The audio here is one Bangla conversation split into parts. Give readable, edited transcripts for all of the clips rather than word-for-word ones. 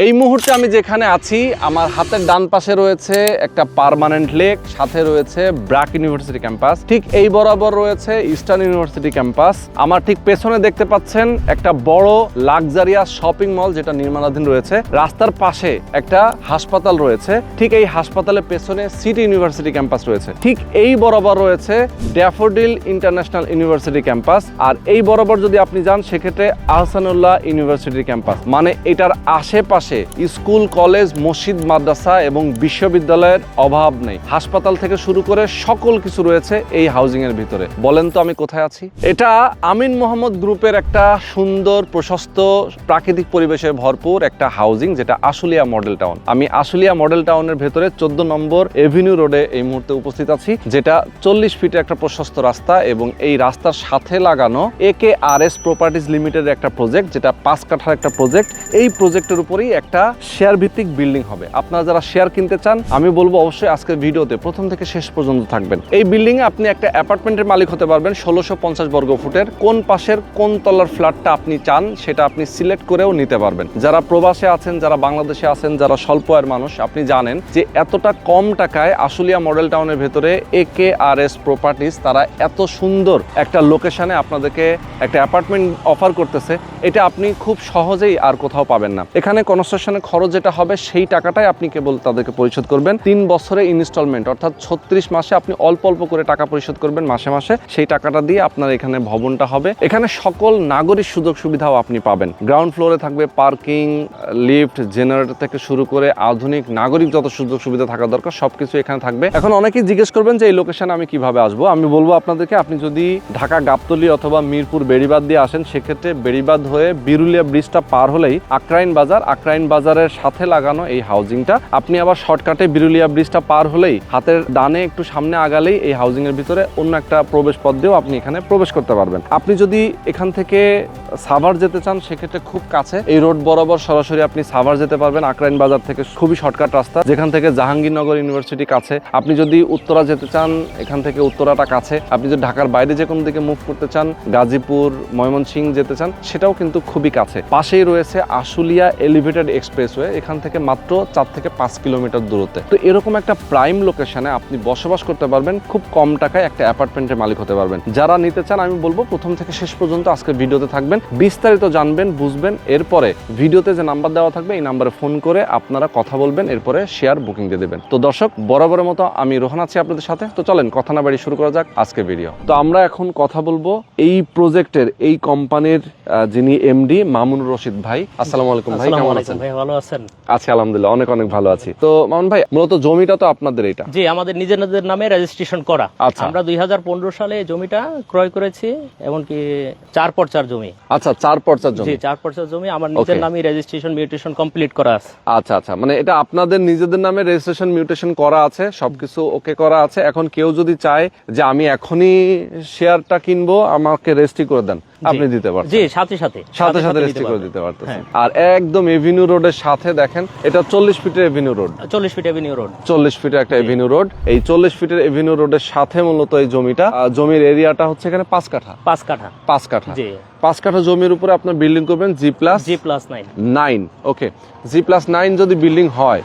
এই মুহূর্তে আমি যেখানে আছি আমার হাতের ডান পাশে রয়েছে একটা পার্মানেন্ট লেক, সাথে রয়েছে ব্র্যাক ইউনিভার্সিটি ক্যাম্পাস, ঠিক এই বরাবর রয়েছে ইস্টার্ন ইউনিভার্সিটি ক্যাম্পাস। আমার ঠিক পেছনে দেখতে পাচ্ছেন একটা বড় লাক্সারিয়াস শপিং মল যেটা নির্মাণাধীন রয়েছে। রাস্তার পাশে একটা হাসপাতাল রয়েছে, ঠিক এই হাসপাতালের পেছনে সিটি ইউনিভার্সিটি ক্যাম্পাস রয়েছে। ঠিক এই বরাবর রয়েছে ড্যাফোডিল ইন্টারন্যাশনাল ইউনিভার্সিটি ক্যাম্পাস, আর এই বরাবর যদি আপনি যান সেক্ষেত্রে আহসানুল্লাহ ইউনিভার্সিটি ক্যাম্পাস। মানে এটার আশেপাশে স্কুল, কলেজ, মসজিদ, মাদ্রাসা এবং বিশ্ববিদ্যালয়ের অভাব নেই। হাসপাতাল থেকে শুরু করে সকল কিছু রয়েছে এই হাউজিং এর ভিতরে। বলেন তো আমি কোথায় আছি? এটা আমিন মোহাম্মদ গ্রুপের একটা সুন্দর, প্রশস্ত, প্রাকৃতিক পরিবেশে ভরপুর একটা হাউজিং, যেটা আশুলিয়া মডেল টাউন। আমি আশুলিয়া মডেল টাউনের ভেতরে 14 নম্বর এভিনিউ রোডে এই মুহূর্তে উপস্থিত আছি, যেটা 40 ফিটের একটা প্রশস্ত রাস্তা এবং এই রাস্তার সাথে লাগানো AKRS প্রপার্টিজ লিমিটেডের একটা প্রজেক্ট, যেটা 5 কাঠার একটা প্রজেক্ট। এই প্রজেক্টের উপরেই একটা শেয়ার ভিত্তিক বিল্ডিং হবে। আপনারা যারা শেয়ার কিনতে চান, আমি বলবো অবশ্যই আজকের ভিডিওতে প্রথম থেকে শেষ পর্যন্ত থাকবেন। এই বিল্ডিং এ আপনি একটা অ্যাপার্টমেন্টের মালিক হতে পারবেন 1650 বর্গ ফুটের। কোন পাশের কোন তলার ফ্ল্যাটটা আপনি চান সেটা আপনি সিলেক্ট করেও নিতে পারবেন। যারা প্রবাসে আছেন, যারা বাংলাদেশে আছেন, যারা স্বল্প আয়ের মানুষ, আপনি জানেন যে এতটা কম টাকায় আশুলিয়া মডেল টাউনের ভেতরে AKRS প্রপার্টিজ তারা এত সুন্দর একটা লোকেশনে আপনাদেরকে একটা অ্যাপার্টমেন্ট অফার করতেছে। এটা আপনি খুব সহজেই আর কোথাও পাবেন না। এখানে কনস্ট্রাকশনের খরচ যেটা হবে সেই টাকাটাই আপনি কেবল তাদেরকে পরিশোধ করবেন। 3 বছরের ইনস্টলমেন্ট, অর্থাৎ 36 মাসে আপনি অল্প অল্প করে টাকা পরিশোধ করবেন মাসে মাসে। সেই টাকাটা দিয়ে আপনার এখানে ভবনটা হবে। এখানে সকল নাগরিক সুযোগ সুবিধাও আপনি পাবেন। গ্রাউন্ড ফ্লোরে থাকবে পার্কিং, লিফট, জেনারেটর থেকে শুরু করে আধুনিক নাগরিক যত সুযোগ সুবিধা থাকা দরকার সবকিছু এখানে থাকবে। এখন অনেকেই জিজ্ঞেস করবেন যে এই লোকেশনে আমি কিভাবে আসবো। আমি বলবো আপনাদেরকে, আপনি যদি ঢাকা গাবতলী অথবা মিরপুর বেড়িবাঁধ দিয়ে আসেন, সেক্ষেত্রে বেড়িবাঁধ হয়ে বিরুলিয়া ব্রিজটা পার হলেই আক্রাইন বাজার, আক্রাইন বাজারের সাথে লাগানো এই হাউজিংটা। আপনি আবার শর্টকাটে বিরুলিয়া ব্রিজটা পার হলেই হাতের ডানে একটু সামনে আগালেই এই হাউজিং এর ভিতরে অন্য একটা প্রবেশ পথ দিয়েও আপনি এখানে প্রবেশ করতে পারবেন। আপনি যদি এখান থেকে সাভার যেতে চান সেক্ষেত্রে খুব কাছে, এই রোড বরাবর সরাসরি আপনি সাভার যেতে পারবেন। আক্রাইন বাজার থেকে খুবই শর্টকাট রাস্তা, যেখান থেকে জাহাঙ্গীরনগর ইউনিভার্সিটি কাছে। আপনি যদি উত্তরা যেতে চান, এখান থেকে উত্তরাটা কাছে। আপনি যদি ঢাকার বাইরে যে কোনো দিকে মুভ করতে চান, গাজীপুর, ময়মনসিংহ যেতে চান, সেটাও কিন্তু খুবই কাছে। পাশেই রয়েছে আশুলিয়া এলিভেটেড এক্সপ্রেসওয়ে, এখান থেকে মাত্র 4 থেকে 5 কিলোমিটার দূরত্বে। তো এরকম একটা প্রাইম লোকেশনে আপনি বসবাস করতে পারবেন, খুব কম টাকায় একটা অ্যাপার্টমেন্টের মালিক হতে পারবেন। যারা নিতে চান, আমি বলবো প্রথম থেকে শেষ পর্যন্ত আজকের ভিডিওতে থাকবেন, বিস্তারিত জানবেন, বুঝবেন। এরপরে ভিডিওতে যে নাম্বার দেওয়া থাকবে এই নাম্বারে ফোন করে আপনারা কথা বলবেন, এরপরে শেয়ার বুকিং দিয়ে দেবেন। তো দর্শক, বরাবরের মতো আমি রোহান আছি আপনাদের সাথে। তো চলেন কথা না বাড়িয়ে শুরু করা যাক আজকের ভিডিও। তো আমরা এখন কথা বলবো এই প্রজেক্টের, এই কোম্পানির যিনি MD মামুনুর রশিদ ভাই। আসসালামু আলাইকুম ভাই, কেমন আছেন? ভাই ভালো আছেন? আছি আলহামদুলিল্লাহ, অনেক অনেক ভালো আছি। তো মামুন ভাই, মূলত জমিটা তো আপনাদের এটা? জি, আমাদের নিজেদের নামে রেজিস্ট্রেশন করা। আচ্ছা। আমরা 2015 সালে জমিটা ক্রয় করেছি, এমনকি 4 পর্চার জমি। আচ্ছা, 4 পর্চার জমি। জি, 4 পর্চার জমি আমার নিজের নামে রেজিস্ট্রেশন মিউটেশন কমপ্লিট করা আছে। আচ্ছা আচ্ছা, মানে এটা আপনাদের নিজেদের নামে রেজিস্ট্রেশন মিউটেশন করা আছে, সবকিছু ওকে করা আছে। এখন কেউ যদি চায় যে আমি এখনই শেয়ারটা কিনবো, আমাকে রেজিস্ট্রি করে দেন, আপনি দিতে পারছেন? জি, সাথে সাথে রেজিস্ট্রি করে দিতে পারতেছেন। আর একদম এভিনিউ রোডের সাথে দেখেন, এটা 40 ফিটের avenue road. 40 feet avenue road. 40 ফিটের একটা এভিনিউ রোড। এই 40 ফিটের এভিনিউ রোডের সাথে মূলত এই জমিটা। জমির এরিয়াটা হচ্ছে এখানে 5 কাঠা। 5 কাঠা। 5 কাঠা। জি। 5 কাঠা জমির উপরে আপনার বিল্ডিং করবেন G+9। ওকে, G+9 যদি বিল্ডিং হয়,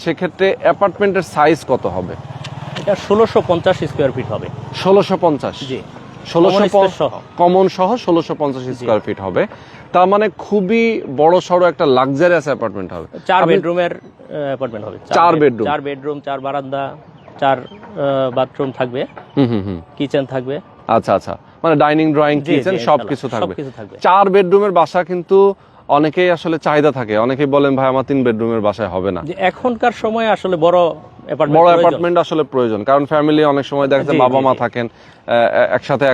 সেক্ষেত্রে অ্যাপার্টমেন্টের সাইজ কত হবে? এটা 1650 স্কয়ার ফিট হবে। 1650? জি, 1650 কমন সহ 1650 স্কয়ার ফিট হবে। তার মানে খুবই বড় সড়ো একটা লাক্সারিয়াস অ্যাপার্টমেন্ট হবে। 4 বেডরুমের অ্যাপার্টমেন্ট হবে। 4 বেডরুম। 4 বেডরুম, 4 বারান্দা, 4 বাথরুম থাকবে, কিচেন থাকবে। আচ্ছা আচ্ছা, মানে ডাইনিং, ড্রয়িং, কিচেন সবকিছু থাকবে। 4 বেডরুমের বাসা কিন্তু অনেকেই আসলে চাহিদা থাকে। অনেকেই বলেন ভাই আমার 3 বেডরুমের বাসায় হবে না। এখনকার সময় আসলে বড় অ্যাপার্টমেন্ট আসলে প্রয়োজন, কারণ ফ্যামিলি অনেক সময় দেখা যায় বাবা মা থাকেন একসাথে,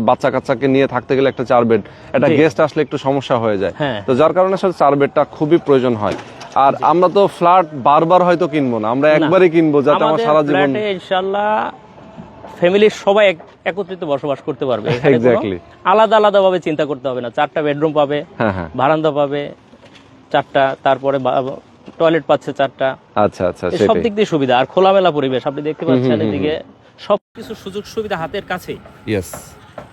বাচ্চা কাচ্চাকে নিয়ে থাকতে গেলে একটা 4 বেড, একটা গেস্ট আসলে একটু সমস্যা হয়ে যায়। তো যার কারণে আসলে 4 বেডটা খুবই প্রয়োজন হয়। আর আমরা তো ফ্ল্যাট বারবার হয়তো কিনবো না, আমরা একবারই কিনবো যাতে আমার সারা জীবন ইনশাআল্লাহ ফ্যামিলির সবাই একত্রিত বসবাস করতে পারবে। এক্স্যাক্টলি, আলাদা আলাদা ভাবে চিন্তা করতে হবে না। 4টা বেডরুম পাবে, বারান্দা পাবে 4টা, তারপরে টয়লেট পাচ্ছে 4টা। আচ্ছা আচ্ছা, সব দিক দিয়ে সুবিধা। আর খোলামেলা পরিবেশ, আপনি দেখতে পাচ্ছেন এদিকে সবকিছু সুযোগ সুবিধা হাতের কাছে। ইয়েস,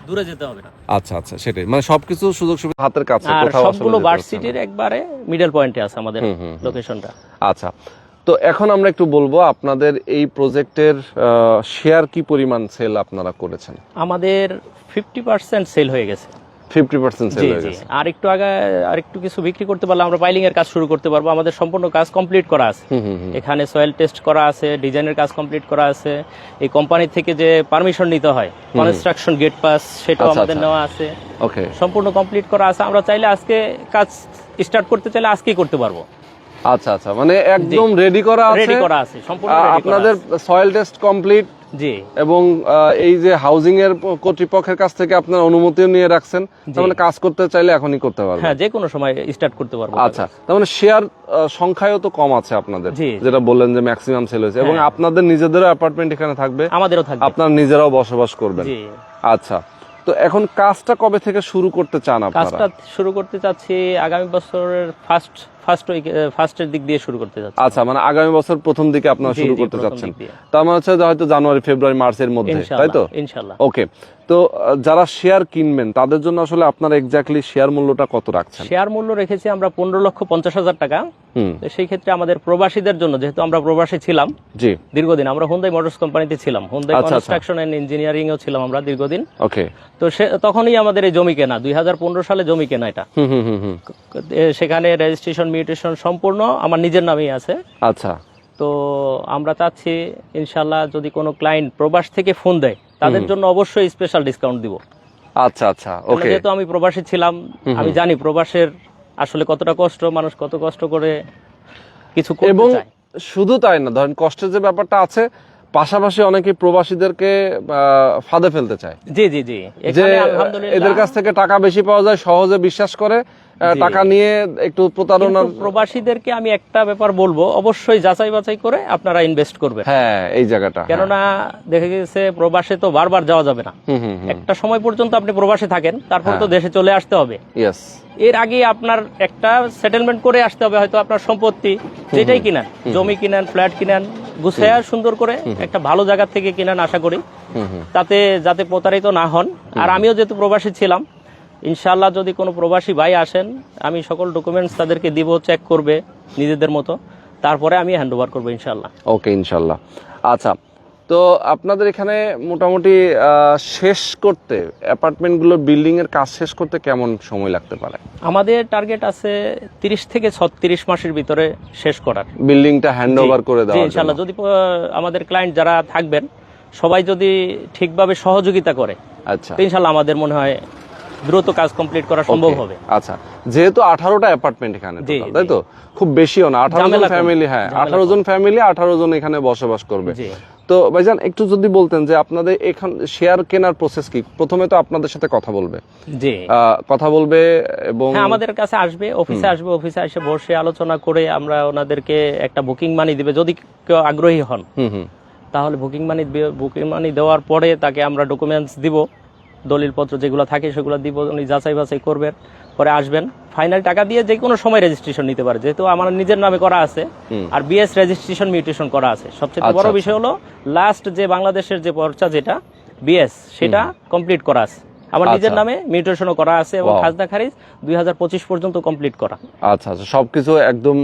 দূরে যেতে হবে না। আচ্ছা আচ্ছা, সেটাই, মানে সবকিছু সুযোগ সুবিধা হাতের কাছে, আর কোথাও আসলে সবগুলো যেতে হচ্ছে না। ভার্সিটির একবারে মিডল পয়েন্টে আছে আমাদের লোকেশনটা। আচ্ছা, তো এখন আমরা একটু বলবো আপনাদের এই প্রজেক্টের শেয়ার কি পরিমাণ সেল আপনারা করেছেন? আমাদের 50% সেল হয়ে গেছে। 50% সেল জি হয়ে জি, গেছে। আর একটু আগে আর একটু কিছু বিক্রি করতে পারলে আমরা পাইলিং এর কাজ শুরু করতে পারবো। আমাদের সম্পূর্ণ কাজ কমপ্লিট করা আছে, এখানে সয়েল টেস্ট করা আছে, ডিজাইনের কাজ কমপ্লিট করা আছে, এই কোম্পানি থেকে যে পারমিশন নিতে হয় কনস্ট্রাকশন গেট পাস সেটাও আচ্ছা, আমাদের আচ্ছা। নেওয়া আছে, ওকে, সম্পূর্ণ কমপ্লিট করা আছে। আমরা চাইলে আজকে কাজ স্টার্ট করতে চাইলে আজকেই করতে পারবো। আচ্ছা আচ্ছা, মানে একদম রেডি করা আছে, রেডি করা আছে, সম্পূর্ণ ready করা আপনাদের আছে। সয়েল টেস্ট কমপ্লিট, জি এবং এই যে হাউজিং এর কর্তৃপক্ষের কাছ থেকে আপনার অনুমতিও নিয়ে রাখছেন, তার মানে কাজ করতে চাইলে এখনই করতে পারবেন। হ্যাঁ, যে কোনো সময় স্টার্ট করতে পারবো। আচ্ছা, তার মানে শেয়ার সংখ্যাও তো কম আছে আপনাদের, জি। যেটা বললেন যে ম্যাক্সিমাম সেল হয়েছে, এবং আপনাদের নিজেদেরও অ্যাপার্টমেন্ট এখানে থাকবে, আমাদেরও থাকবে। আপনারা নিজেরাও বসবাস করবেন। জি, আচ্ছা, তো এখন কাজটা কবে থেকে শুরু করতে চান আপনারা? কাজটা শুরু করতে চাচ্ছি আগামী বছরের ফার্স্টের দিক দিয়ে শুরু করতে চাচ্ছি। আচ্ছা, মানে আগামী বছর প্রথম দিকে আপনারা জি, শুরু জি, করতে প্রথম চাচ্ছেন, দিক দিয়ে। তার মানে হচ্ছে যে হয়তো জানুয়ারি ফেব্রুয়ারি মার্চের মধ্যে, তাই তো? ইনশাআল্লাহ ইনশাআল্লাহ। ওকে, তো যারা শেয়ার কিনবেন তাদের জন্য আসলে আপনারা এক্স্যাক্টলি শেয়ার মূল্যটা কত রাখছেন? শেয়ার মূল্য রেখেছি আমরা 15,50,000 টাকা। হুম, তো সেই ক্ষেত্রে আমাদের প্রবাসীদের জন্য, যেহেতু আমরা প্রবাসী ছিলাম জি, দীর্ঘদিন, আমরা হুন্দাই মোটরস কোম্পানিতে ছিলাম, হুন্দাই আচ্ছা, কনস্ট্রাকশন এন্ড ইঞ্জিনিয়ারিং এও ছিলাম আমরা দীর্ঘদিন। ওকে, তো তখনই আমাদের এই জমি কেনা, 2015 সালে জমি কেনা এটা। হুম হুম হুম হুম, সেখানে রেজিস্ট্রেশন মিউটেশন সম্পূর্ণ আমার নিজের নামেই আছে। আচ্ছা, তো আমরা চাচ্ছি ইনশাল্লাহ যদি কোনো ক্লায়েন্ট প্রবাস থেকে ফোন দেয় তাদের জন্য অবশ্যই স্পেশাল ডিসকাউন্ট দিব। আচ্ছা আচ্ছা, কারণ ওকে, যেহেতু আমি প্রবাসী ছিলাম, আমি জানি প্রবাসের আসলে কতটা কষ্ট, মানুষ কত কষ্ট করে কিছু করতে এবং চায়। শুধু তাই না, ধরেন কষ্টের যে ব্যাপারটা আছে, পাশাপাশি অনেকে প্রবাসীদেরকে ফাঁদে ফেলতে চায়, জি জি জি, যে এখানে আলহামদুলিল্লাহ এদের কাছ থেকে টাকা বেশি পাওয়া যায়, সহজে বিশ্বাস করে টাকা নিয়ে একটু প্রতারণার। কিন্তু প্রবাসীদেরকে আমি একটা ব্যাপার বলবো, অবশ্যই যাচাই বাছাই করে আপনারা ইনভেস্ট করবেন। হ্যাঁ, এই জায়গাটা, কেননা দেখা গেছে প্রবাসে তো বারবার যাওয়া যাবে না, হুম হুম, একটা সময় পর্যন্ত আপনি প্রবাসে থাকেন, তারপর তো দেশে চলে আসতে হবে। ইয়েস, এর আগে আপনার একটা সেটেলমেন্ট করে আসতে হবে, হয়তো আপনার সম্পত্তি যেটাই কিনেন, জমি কিনেন, ফ্ল্যাট কিনেন, গুছায়া সুন্দর করে একটা ভালো জায়গা থেকে কিনেন আশা করি, তাতে যাতে প্রতারিত না হন। আর আমিও যেহেতু প্রবাসী ছিলাম, ইনশাআল্লাহ যদি কোনো প্রবাসী ভাই আসেন, আমি সকল ডকুমেন্টস তাদেরকে দিব, চেক করবে নিজেদের মতো, তারপরে আমি হ্যান্ড ওভার করবো ইনশাআল্লাহ। ওকে, ইনশাল্লাহ। আচ্ছা, তো আপনাদের এখানে মোটামুটি শেষ করতে, অ্যাপার্টমেন্টগুলোর বিল্ডিং এর কাজ শেষ করতে কেমন সময় লাগতে পারে? আমাদের টার্গেট আছে 30 থেকে 36 মাসের ভিতরে শেষ করার, বিল্ডিংটা হ্যান্ড ওভার করে দেওয়া। ইনশাআল্লাহ যদি আমাদের ক্লায়েন্ট যারা থাকবেন সবাই যদি ঠিকভাবে সহযোগিতা করে, আচ্ছা, তো ইনশাআল্লাহ আমাদের মনে হয় দ্রুত কাজ কমপ্লিট করা সম্ভব হবে। আচ্ছা, যেহেতু 18টা অ্যাপার্টমেন্ট এখানে জি, total, তাই তো? খুব বেশিও না, 18 জন ঝামেলা কম, ফ্যামিলি, হ্যাঁ, ঝামেলা 18 জন ফ্যামিলি, 18 জন এখানে বসবাস করবে। জি তো ভাইজান একটু যদি বলতেন যে আপনাদের এখান শেয়ার কেনার প্রসেস কি? প্রথমে তো আপনাদের সাথে কথা বলবে, জি, কথা বলবে, এবং হ্যাঁ আমাদের কাছে আসবে, অফিসে আসবে, অফিসে এসে বসে আলোচনা করে আমরা ওনাদেরকে একটা বুকিং মানি দিবে, যদি কেউ আগ্রহী হন হুম হুম, তাহলে বুকিং মানি দেওয়ার পরে তাকে আমরা ডকুমেন্টস দিব, দলিলপত্র যেগুলো থাকে সেগুলো দিব, উনি যাচাই বাছাই করবেন, পরে আসবেন, ফাইনাল টাকা দিয়ে যে কোনো সময় রেজিস্ট্রেশন নিতে পারে, যেহেতু আমার নিজের নামে করা আছে, আর বিএস রেজিস্ট্রেশন মিউটেশন করা আছে। সবচেয়ে বড় আচ্ছা, বিষয় হলো লাস্ট যে বাংলাদেশের যে পর্চা যেটা বিএস, সেটা কমপ্লিট করা আছে আমার নিজের নামে, মিউটেশনও করা আছে, এবং Wow. খাজনা খারিজ 2025 পর্যন্ত কমপ্লিট করা। আচ্ছা আচ্ছা, সবকিছু একদম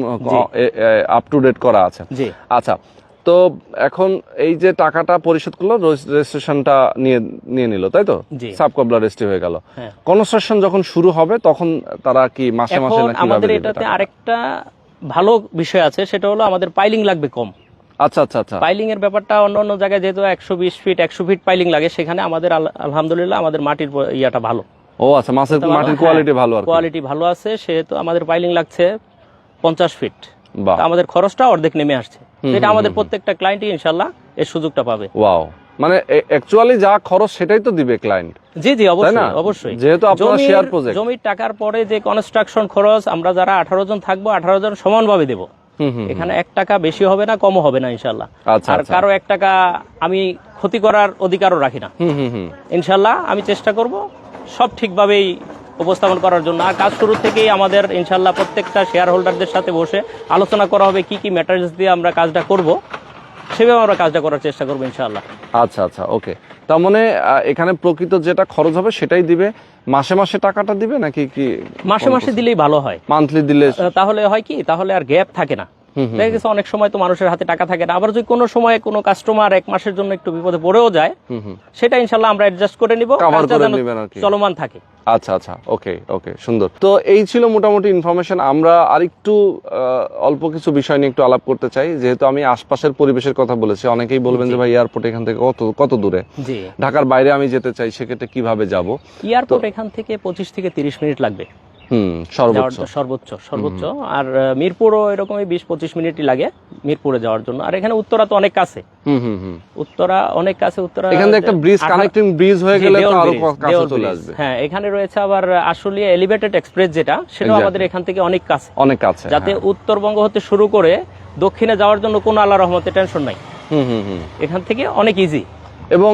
আপ টু ডেট করা আছে। জি, আচ্ছা, তো এখন এই যে টাকাটা পরিশোধ করলো, রেজিস্ট্রেশনটা নিয়ে নিল, তাই তো? জি। সাবকবলা রেজিস্ট্রি হয়ে গেল। হ্যাঁ। কনস্ট্রাকশন যখন শুরু হবে তখন তারা কি মাসে মাসে এখন না কিভাবে আমাদের দেবে এটাতে টাকাটা? আরেকটা ভালো বিষয় আছে, সেটা হলো আমাদের পাইলিং লাগবে কম। আচ্ছা আচ্ছা আচ্ছা, পাইলিং এর ব্যাপারটা অন্য অন্য জায়গায় যেহেতু 120 ফিট 100 ফিট পাইলিং লাগে, সেখানে আমাদের আলহামদুলিল্লাহ আমাদের মাটির ইয়াটা ভালো। ও আচ্ছা, মাটির কোয়ালিটি ভালো, আর কোয়ালিটি ভালো আছে, সেহেতু আমাদের পাইলিং লাগছে 50 ফিট। বাহ, আমাদের খরচটা অর্ধেক নেমে আসছে, এটা আমাদের প্রত্যেকটা ক্লায়েন্টই ইনশাআল্লাহ এর সুযোগটা পাবে। ওয়াও, মানে অ্যাকচুয়ালি যা খরচ সেটাই তো দিবে ক্লায়েন্ট। জি জি, না? অবশ্যই অবশ্যই, যেহেতু আপনারা শেয়ার প্রজেক্ট, জমির টাকার পরে যে কনস্ট্রাকশন খরচ, আমরা যারা 18 জন থাকবো 18 জন সমানভাবে দেব, এখানে 1 টাকা বেশি হবে না, কমও হবে না ইনশাআল্লাহ। আচ্ছা, আর আচ্ছা। কারো 1 টাকা আমি ক্ষতি করার অধিকারও রাখি না। ইনশাআল্লাহ আমি চেষ্টা করব সব ঠিকভাবেই উপস্থাপন করার জন্য। আর কাজ শুরু থেকেই আমাদের ইনশাআল্লাহ প্রত্যেকটা শেয়ার হোল্ডারদের সাথে বসে আলোচনা করা হবে কি কি ম্যাটারিয়ালস দিয়ে আমরা কাজটা করব, সেভাবে আমরা কাজটা করার চেষ্টা করবো ইনশাআল্লাহ। আচ্ছা আচ্ছা, ওকে। তার মানে এখানে প্রকৃত যেটা খরচ হবে সেটাই দিবে, মাসে মাসে টাকাটা দিবে নাকি কি মাসে মাসে দিলেই ভালো হয়, মান্থলি দিলে তাহলে হয় কি, তাহলে আর গ্যাপ থাকে না। দেখা গেছে অনেক সময় তো মানুষের হাতে টাকা থাকে না, আবার যদি কোনো সময় কোনো কাস্টমার 1 মাসের জন্য একটু বিপদে পড়েও যায়, সেটা ইনশাল্লাহ আমরা অ্যাডজাস্ট করে নিব, কভার কাজটা করে যেন নেবেন আর কি। চলমান থাকে। আচ্ছা আচ্ছা, ওকে ওকে, সুন্দর। তো এই ছিল মোটামুটি ইনফরমেশন। আমরা আরেকটু অল্প কিছু বিষয় নিয়ে একটু আলাপ করতে চাই, যেহেতু আমি আশপাশের পরিবেশের কথা বলেছি। অনেকেই বলবেন যে ভাই এয়ারপোর্ট এখান থেকে কত দূরে, জি ঢাকার বাইরে আমি যেতে চাই, সেক্ষেত্রে কিভাবে যাব? এয়ারপোর্ট এখান থেকে 25 থেকে 30 মিনিট লাগবে সর্বোচ্চ সর্বোচ্চ। আর মিরপুরও এরকমই 20-25 মিনিটই লাগে মিরপুরে যাওয়ার জন্য। আর এখানে উত্তরা তো অনেক কাছে, উত্তরা অনেক কাছে। উত্তরা এখান থেকে একটা ব্রিজ, কানেক্টিং ব্রিজ হয়ে গেলে তো আরো কাছে চলে আসবে। হ্যাঁ, এখানে রয়েছে আবার আশুলিয়া এলিভেটেড এক্সপ্রেস, যেটা সেটাও আমাদের এখান থেকে অনেক কাছে, অনেক কাছে, যাতে উত্তরবঙ্গ হতে শুরু করে দক্ষিণে যাওয়ার জন্য কোনো আল্লাহ রহমতে টেনশন নাই, এখান থেকে অনেক ইজি। এবং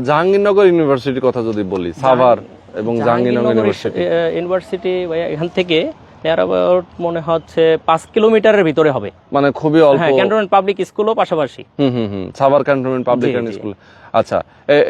জাহাঙ্গীরনগর ইউনিভার্সিটির কথা যদি বলি, সাভার এবং জাহাঙ্গীরনগর ইউনিভার্সিটি এখান থেকে মনে হচ্ছে 5 কিলোমিটারের ভিতরে হবে, মানে খুবই অল্প। হ্যাঁ, ক্যান্টনমেন্ট পাবলিক স্কুলও পাশাপাশি। Savar cantonment public school. আচ্ছা,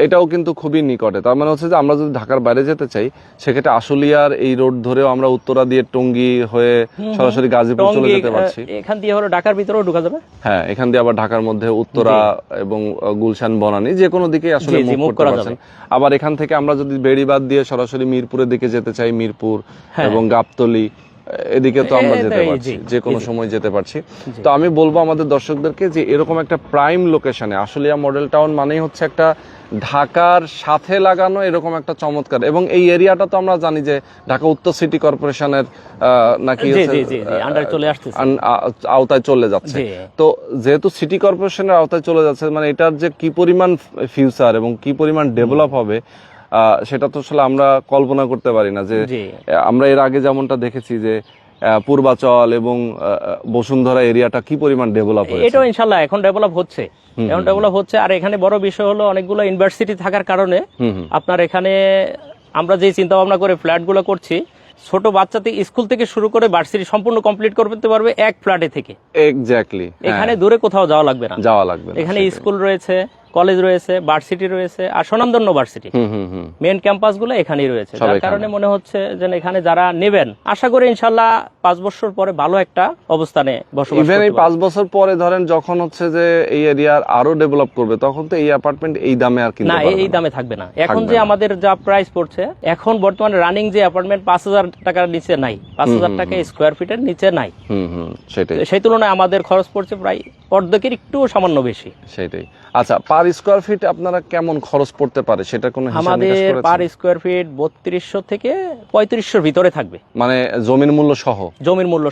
এটাও কিন্তু খুবই নিকটে। তার মানে হচ্ছে যে আমরা যদি ঢাকার বাইরে যেতে চাই, সেক্ষেত্রে আশুলিয়ার এই রোড ধরেও আমরা উত্তরা দিয়ে টঙ্গী হয়ে সরাসরি গাজীপুর চলে যেতে পারছি। এখান দিয়ে হলো ঢাকার ভিতরেও ঢোকা যাবে। হ্যাঁ, এখান দিয়ে আবার ঢাকার মধ্যে উত্তরা এবং গুলশান, বনানী যে কোনো দিকে আসলে মুভ করতে পারছেন। আবার এখান থেকে আমরা যদি বেড়িবাঁধ দিয়ে সরাসরি মিরপুরের দিকে যেতে চাই, মিরপুর এবং গাবতলী এদিকে তো আমরা যেতে পারছি, যে কোনো সময় যেতে পারছি। তো আমি বলবো আমাদের দর্শকদেরকে যে এরকম একটা প্রাইম লোকেশনে, আশুলিয়া মডেল টাউন মানেই হচ্ছে একটা ঢাকার সাথে লাগানো এরকম একটা চমৎকার, এবং এই এরিয়াটা তো আমরা জানি যে ঢাকা উত্তর সিটি কর্পোরেশনের নাকি আওতায় চলে যাচ্ছে। তো যেহেতু সিটি কর্পোরেশনের আওতায় চলে যাচ্ছে, মানে এটার যে কি পরিমাণ ফিউচার এবং কি পরিমাণ ডেভেলপ হবে সেটা তো আসলে আমরা কল্পনা করতে পারি না। যে আমরা এর আগে যেমনটা দেখেছি যে পূর্বাচল এবং বসুন্ধরা এরিয়াটা কি পরিমাণ ডেভেলপ হয়েছে, এটাও ইনশাআল্লাহ এখন ডেভেলপ হচ্ছে। আর এখানে বড় বিষয় হলো অনেকগুলো ইউনিভার্সিটি থাকার কারণে আপনার এখানে আমরা যে চিন্তা ভাবনা করে ফ্ল্যাটগুলো করছি, ছোট বাচ্চা থেকে স্কুল থেকে শুরু করে ভার্সিটি সম্পূর্ণ কমপ্লিট করতে পারবে এক ফ্ল্যাটে থেকে। এক্স্যাক্টলি, এখানে দূরে কোথাও যাওয়া লাগবে না। এখানে স্কুল রয়েছে, কলেজ রয়েছে, ভার্সিটি রয়েছে, আর স্বনামধন্য ভার্সিটি মেন ক্যাম্পাস গুলো এখানেই রয়েছে। যার কারণে মনে হচ্ছে যে এখানে যারা নেবেন, আশা করি ইনশাল্লাহ 5 বছর পরে ভালো একটা অবস্থানে বসবাস করতে পারবে। এই 5 বছর পরে ধরেন যখন হচ্ছে যে এই এরিয়ার আরো ডেভেলপ করবে, তখন তো এই অ্যাপার্টমেন্ট এই দামে আর কিনতে পারবে না, এই দামে থাকবে না। এখন যে আমাদের যা প্রাইস পড়ছে, এখন বর্তমানে রানিং যে অ্যাপার্টমেন্ট 5,000 টাকার নিচে নাই, 5,000 টাকা স্কয়ার ফিটের নিচে নাই। সেটাই, সেই তুলনায় আমাদের খরচ পড়ছে প্রায় অর্ধেকের একটু সামান্য বেশি। সেটাই। আচ্ছা, পার স্কয়ার ফিট আপনারা কেমন খরচ পড়তে পারে সেটা কোনো হিসাব নিকাশ করেছেন? আমাদের পার স্কয়ার ফিট 3200 থেকে 3500 ভিতরে থাকবে, মানে জমির মূল্য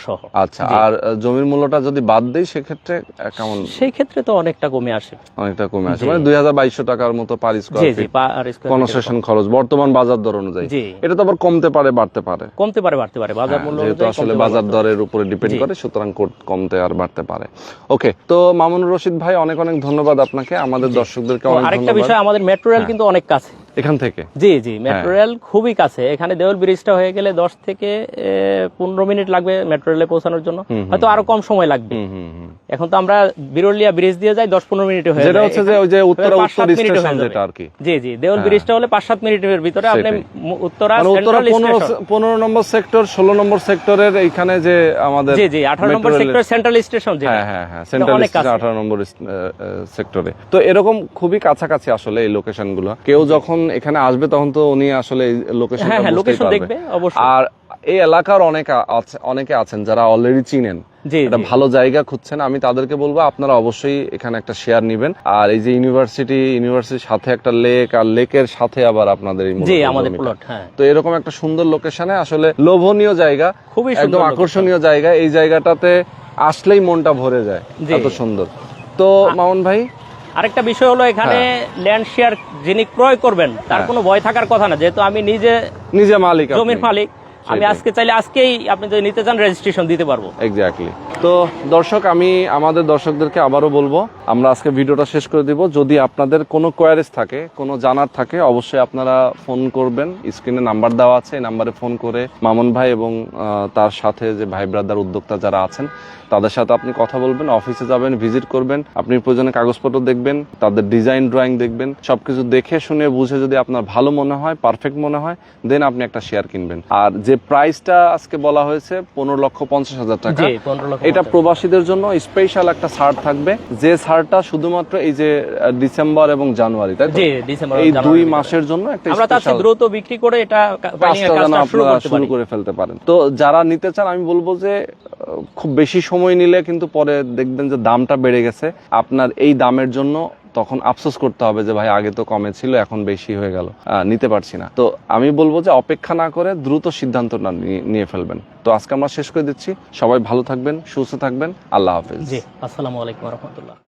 সহ। আচ্ছা, আর জমির মূল্যটা যদি বাদ দেই সেক্ষেত্রে কেমন? সেই ক্ষেত্রে তো অনেকটা কমে আসে, মানে 2200 টাকার মতো পার স্কয়ার ফিট কনস্ট্রাকশন খরচ বর্তমান বাজার দর অনুযায়ী। এটা তো আবার কমতে পারে, বাড়তে পারে, বাজার মূল্য যেহেতু আসলে বাজার দরের উপরে ডিপেন্ড করে, সুতরাং কমতে আর বাড়তে পারে। ওকে, তো মামুনুর রশিদ ভাই, অনেক অনেক ধন্যবাদ আপনাকে। আমাদের দর্শকদেরকে অনেক ধন্যবাদ। আরেকটা বিষয়, আমাদের মেট্রো রেল কিন্তু অনেক কাছে এখান থেকে। জি, মেট্রো রেল খুবই কাছে। এখানে দেওয়াল ব্রিজটা হয়ে গেলে 10 থেকে 15 মিনিট লাগবে মেট্রো রেলে পৌঁছানোর জন্য, হয়তো আরো কম সময় লাগবে। এখন তো আমরা বিরলিয়া ব্রিজ দিয়ে যাই 10-15 মিনিটে হয়ে যায়, যেটা হচ্ছে যে ওই যে উত্তরা উত্তর স্টেশন যেটা আর কি। জি, দেওয়াল ব্রিজটা হলে 5-7 মিনিটের ভিতরে আপনি উত্তরা 15 নম্বর সেক্টর, 16 নম্বর সেক্টরের এইখানে যে আমাদের 18 নম্বর সেক্টর সেন্ট্রাল স্টেশন, হ্যাঁ সেন্ট্রাল স্টেশন 18 নম্বর সেক্টরে। তো এরকম খুবই কাছাকাছি আসলে এই লোকেশন গুলো। কেউ যখন এখানে আসবে তখন তো উনি আসলে এই লোকেশন দেখবে অবশ্যই। আর এই এলাকার অনেকে আছেন যারা অলরেডি চিনেন, একটা ভালো জায়গা খুঁজছেন, আমি তাদেরকে বলবো আপনারা অবশ্যই এখানে একটা শেয়ার নিবেন। আর এই যে ইউনিভার্সিটির সাথে একটা লেক, আর লেকের সাথে আবার আপনাদের আমাদের প্লট, তো এরকম একটা সুন্দর লোকেশনে আসলে লোভনীয় জায়গা, খুবই একদম আকর্ষণীয় জায়গা। এই জায়গাটাতে আসলেই মনটা ভরে যায়, এত সুন্দর। তো মামুন ভাই, আরেকটা বিষয় হলো এখানে ল্যান্ড শেয়ার যিনি ক্রয় করবেন তার কোনো ভয় থাকার কথা না, যেহেতু আমি নিজে মালিক, জমির মালিক। আমি আজকে চাইলে আজকেই আপনি যদি নিতে চান রেজিস্ট্রেশন দিতে পারবো। এক্স্যাক্টলি। তো দর্শক, আমি আমাদের দর্শকদেরকে আবারও বলবো, আমরা আজকে ভিডিওটা শেষ করে দিব। যদি আপনাদের কোনো কোয়ারিজ থাকে, কোনো জানার থাকে, অবশ্যই আপনারা ফোন করবেন। স্ক্রিনে নাম্বার দেওয়া আছে, এই নাম্বারে ফোন করে মামুন ভাই এবং তার সাথে যে ভাই ব্রাদার উদ্যোক্তা যারা আছেন তাদের সাথে আপনি কথা বলবেন, অফিসে যাবেন, ভিজিট করবেন, আপনি প্রয়োজনে কাগজপত্র দেখবেন, তাদের ডিজাইন ড্রয়িং দেখবেন, সবকিছু দেখে শুনে বুঝে যদি আপনার ভালো মনে হয়, পারফেক্ট মনে হয়, দেন আপনি একটা শেয়ার কিনবেন। আর যে প্রাইসটা আজকে বলা হয়েছে 15,50,000 টাকা, জি 15 লক্ষ। এটা প্রবাসীদের জন্য স্পেশাল একটা ছাড় থাকবে, যে ছাড়টা শুধুমাত্র এই যে ডিসেম্বর এবং জানুয়ারি, তাই তো? জি ডিসেম্বর এই 2 মাসের জন্য একটা আমরা তার স্পেশাল দ্রুত বিক্রি করে এটা ফাইনাল কাজটা যেন কাজটা শুরু আপনারা করতে শুরু পারি। করে ফেলতে পারেন। তো যারা নিতে চান, আমি বলবো যে খুব বেশি সময় নিলে কিন্তু পরে দেখবেন যে দামটা বেড়ে গেছে, আপনার এই দামের জন্য তখন আফসোস করতে হবে যে ভাই আগে তো কমে ছিল, এখন বেশি হয়ে গেল, নিতে পারছি না। তো আমি বলবো যে অপেক্ষা না করে দ্রুত সিদ্ধান্ত নিয়ে ফেলবেন। তো আজকে আমরা শেষ করে দিচ্ছি। সবাই ভালো থাকবেন, সুস্থ থাকবেন, আল্লাহ হাফেজ। জি আসসালামু আলাইকুম ওয়া রাহমাতুল্লাহ।